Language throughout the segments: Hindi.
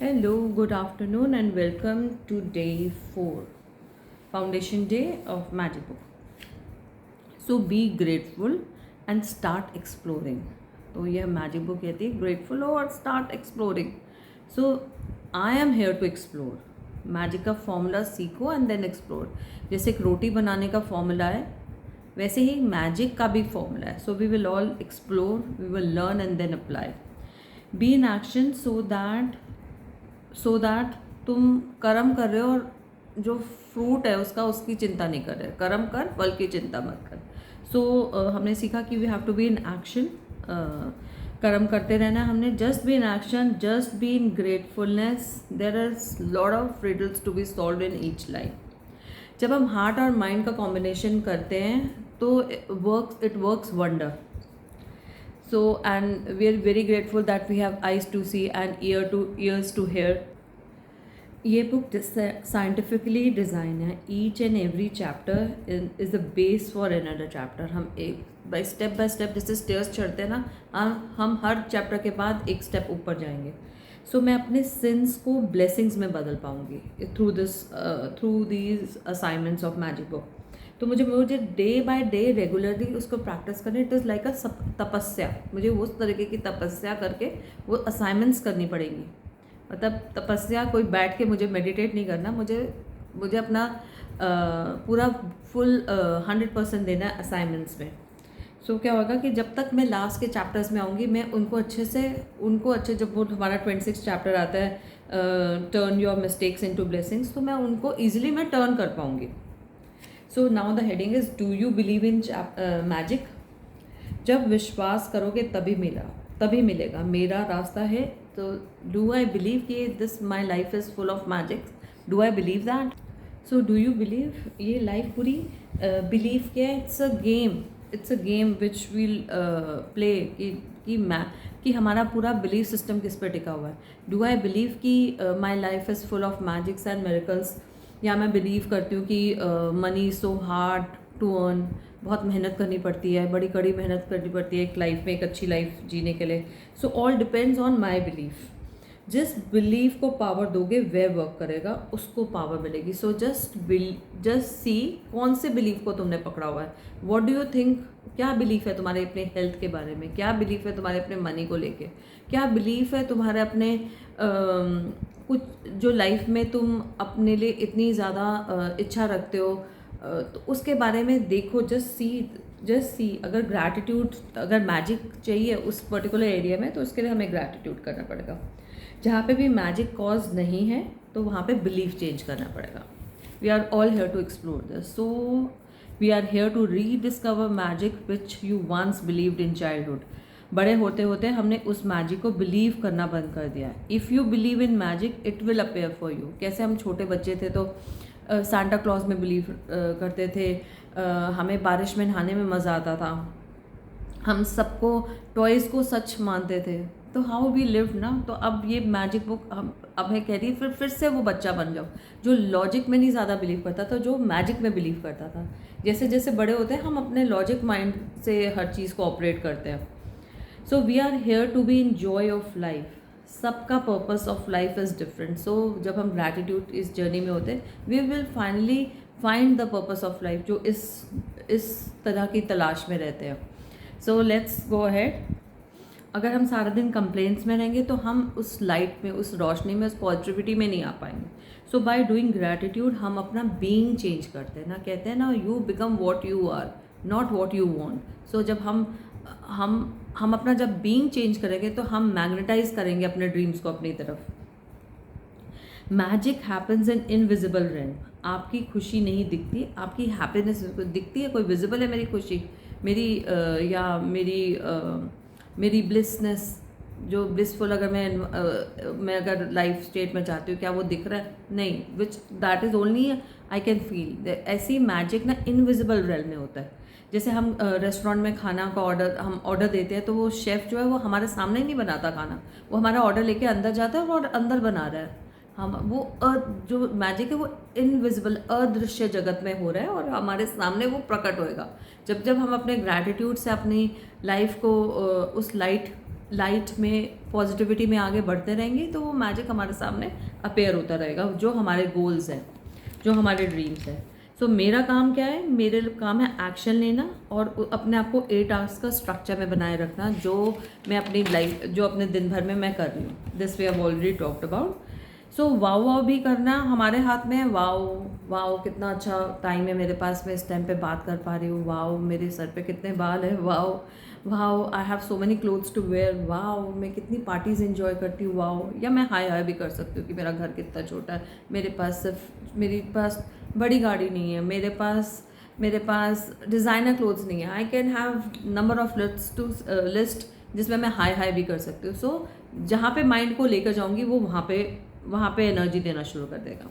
Hello, good afternoon, and welcome to day 4, Foundation Day of Magic Book. So, be grateful and start exploring. तो यह मैजिक बुक कहती है ग्रेटफुल हो और start exploring. So I am here to explore. Magic का फॉर्मूला सीखो एंड देन एक्सप्लोर. जैसे एक रोटी बनाने का फॉर्मूला है वैसे ही मैजिक का भी फॉर्मूला है. So we will all explore, we will learn and then apply. Be in action so that तुम कर्म कर रहे हो और जो फ्रूट है उसकी चिंता नहीं कर रहे. कर्म कर, फल की चिंता मत कर. हमने सीखा कि we have to be in action. कर्म करते रहना. हमने just be in action, just be in gratefulness. There are lot of riddles to be solve in each life. जब हम हार्ट और माइंड का कॉम्बिनेशन करते हैं तो it works wonder. And we are very grateful that we have eyes to see and ears to hear. ये बुक साइंटिफिकली डिज़ाइन है. Each and every chapter is the base for another chapter. हम एक बाय स्टेप जैसे स्टेयर्स चढ़ते हैं ना, हम हर चैप्टर के बाद एक स्टेप ऊपर जाएंगे. मैं अपने सिंस को ब्लेसिंग्स में बदल पाऊँगी through these assignments of magic book. तो मुझे डे बाय डे रेगुलरली उसको प्रैक्टिस करनी. इट इज़ लाइक अ तपस्या. मुझे उस तरीके की तपस्या करके वो असाइनमेंट्स करनी पड़ेंगी. मतलब तपस्या कोई बैठ के मुझे मेडिटेट नहीं करना. मुझे अपना पूरा फुल 100% देना है असाइनमेंट्स में. क्या होगा कि जब तक मैं लास्ट के चैप्टर्स में आऊँगी मैं उनको अच्छे जब वो हमारा 26 चैप्टर आता है, turn your mistakes into blessings, तो मैं उनको ईजिली मैं टर्न कर पाऊँगी. Now the heading is do you believe in magic. जब विश्वास करोगे तभी मिलेगा. मेरा रास्ता है. तो डू आई बिलीव कि this my life is full of magic. Do I believe that. Do you believe. ये लाइफ पूरी बिलीव क्या है. It's a game which will play कि हमारा पूरा बिलीफ सिस्टम किस पे टिका हुआ है. डू आई बिलीव कि my life is full of magics and miracles. या मैं बिलीव करती हूँ कि money so hard to earn. बहुत मेहनत करनी पड़ती है, बड़ी कड़ी मेहनत करनी पड़ती है एक लाइफ में, एक अच्छी लाइफ जीने के लिए. All depends on my belief. जिस बिलीफ को पावर दोगे वह वर्क करेगा, उसको पावर मिलेगी. जस्ट सी कौन से बिलीफ को तुमने पकड़ा हुआ है. What do you think. क्या बिलीफ है तुम्हारे अपने हेल्थ के बारे में. क्या बिलीफ है तुम्हारे अपने मनी को लेके. क्या बिलीफ है तुम्हारे अपने कुछ जो लाइफ में तुम अपने लिए इतनी ज़्यादा इच्छा रखते हो. तो उसके बारे में देखो. Just see. अगर मैजिक चाहिए उस पर्टिकुलर एरिया में तो उसके लिए हमें ग्रैटिट्यूड करना पड़ेगा. जहाँ पे भी मैजिक कॉज नहीं है तो वहाँ पे बिलीफ चेंज करना पड़ेगा. We are all here to explore this. We are here to rediscover magic which you once believed in childhood. बड़े होते होते हमने उस मैजिक को बिलीव करना बंद कर दिया. If you believe in magic it will appear for you. कैसे हम छोटे बच्चे थे तो सांता क्लॉज में बिलीव करते थे. हमें बारिश में नहाने में मज़ा आता था. हम सबको टॉयज़ को सच मानते थे. तो हाउ वी लिव ना. तो अब ये मैजिक बुक अब मैं कह रही फिर से वो बच्चा बन जाओ जो लॉजिक में नहीं ज़्यादा बिलीव करता था, जो मैजिक में बिलीव करता था. जैसे जैसे बड़े होते हैं हम अपने लॉजिक माइंड से हर चीज़ को ऑपरेट करते हैं. We are here to be in joy of life. सबका purpose of life is different. जब हम ग्रैटिट्यूड इस जर्नी में होते हैं we will finally find the purpose of life, जो इस तरह की तलाश में रहते हैं. Let's go ahead. अगर हम सारा दिन कंप्लेंट्स में रहेंगे तो हम उस लाइट में, उस रोशनी में, उस पॉजिटिविटी में नहीं आ पाएंगे. बाय डूइंग ग्रैटिट्यूड हम अपना बीइंग चेंज करते हैं ना. कहते हैं ना you become what you are, not what you want. जब हम अपना जब बीइंग चेंज करेंगे तो हम मैग्नेटाइज करेंगे अपने ड्रीम्स को अपनी तरफ. Magic happens in invisible realm. आपकी खुशी नहीं दिखती, आपकी हैप्पीनेस दिखती है. कोई विजिबल है मेरी खुशी, मेरी ब्लिसनेस, जो ब्लिसफुल अगर मैं अगर लाइफ स्टेट में चाहती हूँ, क्या वो दिख रहा है. नहीं. Which that is only I can feel. ऐसी मैजिक ना इनविजिबल रेल्म में होता है. जैसे हम रेस्टोरेंट में खाना का ऑर्डर देते हैं तो वो शेफ़ जो है वो हमारे सामने नहीं बनाता खाना. वो हमारा ऑर्डर लेके अंदर जाता है और अंदर बना रहा है. जो मैजिक है वो इनविजिबल, अदृश्य जगत में हो रहा है और हमारे सामने वो प्रकट होएगा. जब हम अपने ग्रैटिट्यूड से अपनी लाइफ को उस लाइट में पॉजिटिविटी में आगे बढ़ते रहेंगे तो वो मैजिक हमारे सामने अपेयर होता रहेगा, जो हमारे गोल्स हैं, जो हमारे ड्रीम्स हैं। सो मेरा काम क्या है? मेरे काम है एक्शन लेना और अपने आप को 8 आवर्स का स्ट्रक्चर में बनाए रखना, जो मैं अपनी लाइफ, जो अपने दिन भर में मैं कर रही हूँ। This we have already talked about. So wow wow भी करना हमारे हाथ में है। वाओ वाओ, कितना अच्छा टाइम है मेरे पास, मैं इस टाइम पे बात कर पा रही हूँ। वाओ, मेरे सर पे कितने बाल हैं। Wow wow, I have so many clothes to wear. Wow, मैं कितनी पार्टीज़ एंजॉय करती हूँ। वाओ, या मैं हाई हाई भी कर सकती हूँ कि मेरा घर कितना छोटा है, मेरे पास बड़ी गाड़ी नहीं है, मेरे पास डिज़ाइनर क्लोथ्स नहीं है। I can have number of list जिसमें मैं हाई हाई भी कर सकती हूँ। सो जहाँ पे माइंड को लेकर जाऊँगी वो वहाँ पे एनर्जी देना शुरू कर देगा।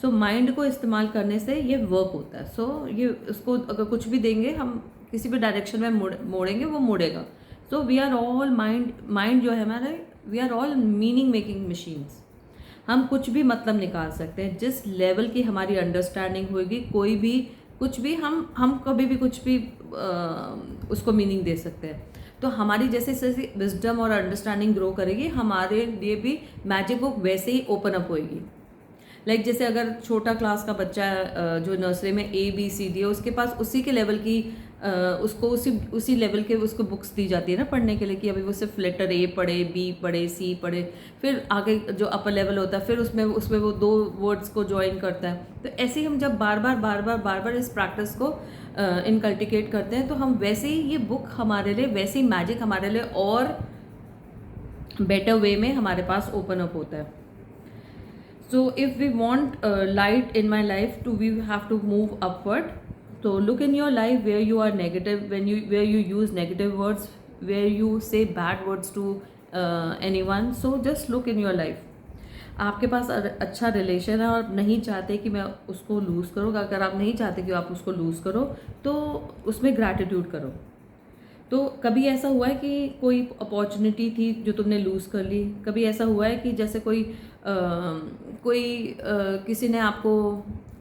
सो माइंड को इस्तेमाल करने से ये वर्क होता है। सो ये उसको अगर कुछ भी देंगे, हम किसी भी डायरेक्शन में मोड़ेंगे, वो मोड़ेगा। So we are all mind जो है हमारा, we are all meaning making machines. हम कुछ भी मतलब निकाल सकते हैं। जिस लेवल की हमारी अंडरस्टैंडिंग होगी, कोई भी कुछ भी हम कभी भी कुछ भी उसको मीनिंग दे सकते हैं। तो हमारी जैसे जैसे विजडम और अंडरस्टैंडिंग ग्रो करेगी, हमारे लिए भी मैजिक बुक वैसे ही ओपन अप होएगी। लाइक जैसे अगर छोटा क्लास का बच्चा है, जो नर्सरी में ABCD है, उसके पास उसी के लेवल की उसको उसी लेवल के उसको बुक्स दी जाती है ना पढ़ने के लिए, कि अभी वो सिर्फ लेटर A पढ़े, B पढ़े, C पढ़े, फिर आगे जो अपर लेवल होता है, फिर उसमें वो 2 वर्ड्स को ज्वाइन करता है। तो ऐसे ही हम जब बार बार इस प्रैक्टिस को इनकल्टिकेट करते हैं, तो हम वैसे ही ये बुक हमारे लिए, वैसे ही मैजिक हमारे लिए और बेटर वे में हमारे पास ओपन अप होता है। So if we want light in my life, we have to move upward. So look in your life where you are negative, where you use negative words, where you say bad words to anyone. So just look in your life. आपके पास अच्छा रिलेशन है और नहीं चाहते कि मैं उसको लूज़ करूँ। अगर आप नहीं चाहते कि आप उसको लूज़ करो, तो उसमें ग्रैटिट्यूड करो। तो कभी ऐसा हुआ है कि कोई अपॉर्चुनिटी थी जो तुमने लूज़ कर ली? कभी ऐसा हुआ है कि जैसे किसी ने आपको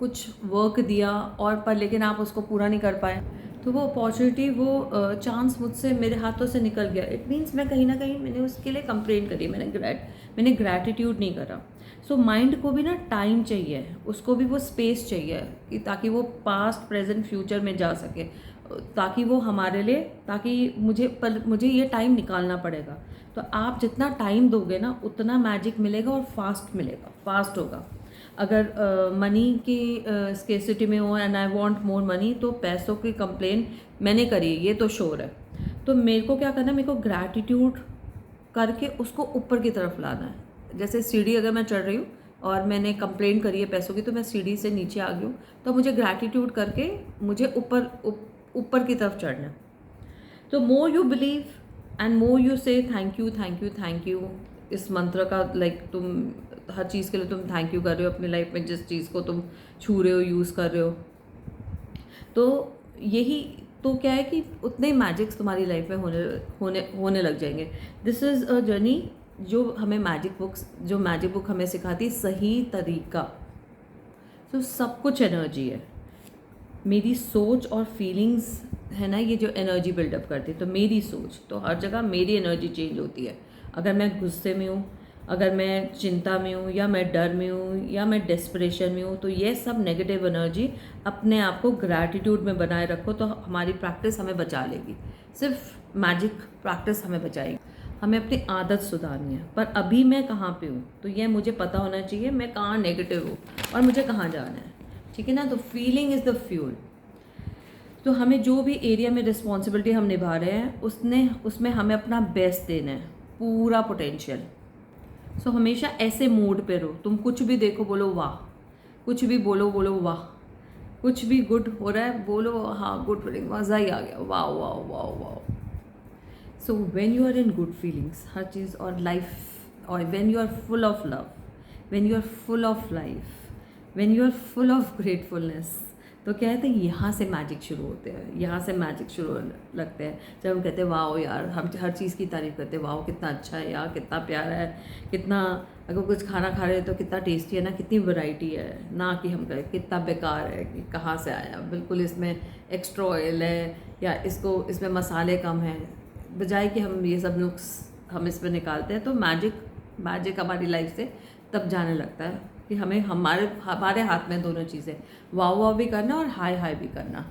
कुछ वर्क दिया और पर लेकिन आप उसको पूरा नहीं कर पाए, तो वो अपॉर्चुनिटी, वो चांस मुझसे, मेरे हाथों से निकल गया। इट मीन्स मैं कहीं ना कहीं मैंने उसके लिए कंप्लेंट करी, मैंने ग्रैटिट्यूड नहीं करा। सो माइंड को भी ना टाइम चाहिए, उसको भी वो स्पेस चाहिए कि ताकि वो पास्ट, प्रेजेंट, फ्यूचर में जा सके, ताकि वो हमारे लिए, ताकि मुझे ये टाइम निकालना पड़ेगा। तो आप जितना टाइम दोगे ना, उतना मैजिक मिलेगा और फास्ट होगा। अगर मनी की स्केसिटी में हो and I want more money, तो पैसों की कंप्लेन मैंने करी, ये तो श्योर है। तो मेरे को क्या करना है? मेरे को ग्रैटिट्यूड करके उसको ऊपर की तरफ लाना है। जैसे सीढ़ी अगर मैं चढ़ रही हूँ और मैंने कंप्लेन करी है पैसों की, तो मैं सीढ़ी से नीचे आ गई हूँ, तो मुझे ग्रैटिट्यूड करके मुझे ऊपर की तरफ चढ़ना है। तो more you believe and more you say thank you thank you thank you, इस मंत्र का, लाइक तुम हर चीज़ के लिए तुम थैंक यू कर रहे हो अपनी लाइफ में, जिस चीज़ को तुम छू रहे हो, यूज़ कर रहे हो, तो यही तो क्या है कि उतने मैजिक्स तुम्हारी लाइफ में होने लग जाएंगे। दिस इज़ अ जर्नी जो मैजिक बुक हमें सिखाती सही तरीका। तो सब कुछ एनर्जी है। मेरी सोच और फीलिंग्स है ना, ये जो एनर्जी बिल्डअप करती है। तो मेरी सोच, तो हर जगह मेरी एनर्जी चेंज होती है। अगर मैं गुस्से में हूँ, अगर मैं चिंता में हूँ, या मैं डर में हूँ, या मैं डेस्परेशन में हूँ, तो ये सब नेगेटिव एनर्जी अपने आप को ग्रैटिट्यूड में बनाए रखो, तो हमारी प्रैक्टिस हमें बचा लेगी। सिर्फ मैजिक प्रैक्टिस हमें बचाएगी। हमें अपनी आदत सुधारनी है। पर अभी मैं कहाँ पे हूँ, तो यह मुझे पता होना चाहिए, मैं कहाँ नेगेटिव हूँ और मुझे कहाँ जाना है। ठीक है ना? तो फीलिंग इज़ द फ्यूल। तो हमें जो भी एरिया में रिस्पॉन्सिबिलिटी हम निभा रहे हैं, उसमें हमें अपना बेस्ट देना है, पूरा पोटेंशियल। सो हमेशा ऐसे मोड पे रहो। तुम कुछ भी देखो, बोलो वाह, कुछ भी बोलो वाह, कुछ भी गुड हो रहा है, बोलो हाँ गुड फीलिंग, मज़ा ही आ गया, वाह वाह वाह वाह। So when you are in good feelings, हर चीज़ और लाइफ, और when you are full of love, when you are full of life, when you are full of gratefulness, तो क्या है, यहाँ से मैजिक शुरू होते हैं, यहाँ से मैजिक शुरू लगते हैं। जब हम कहते हैं वाओ यार, हम हर चीज़ की तारीफ़ करते हैं, वाओ कितना अच्छा है यार, कितना प्यारा है, कितना, अगर कुछ खाना खा रहे हैं तो कितना टेस्टी है ना, कितनी वैरायटी है ना, कि हम कहें कितना बेकार है, कि कहाँ से आया, बिल्कुल इसमें एक्स्ट्रा ऑयल है, या इसमें मसाले कम हैं, बजाय कि हम ये सब नुक्स हम इसमें निकालते हैं तो मैजिक हमारी लाइफ से तब जाने लगता है कि हमें हमारे हमारे हाथ में दोनों चीज़ें, वाव वाव भी करना और हाय हाय भी करना।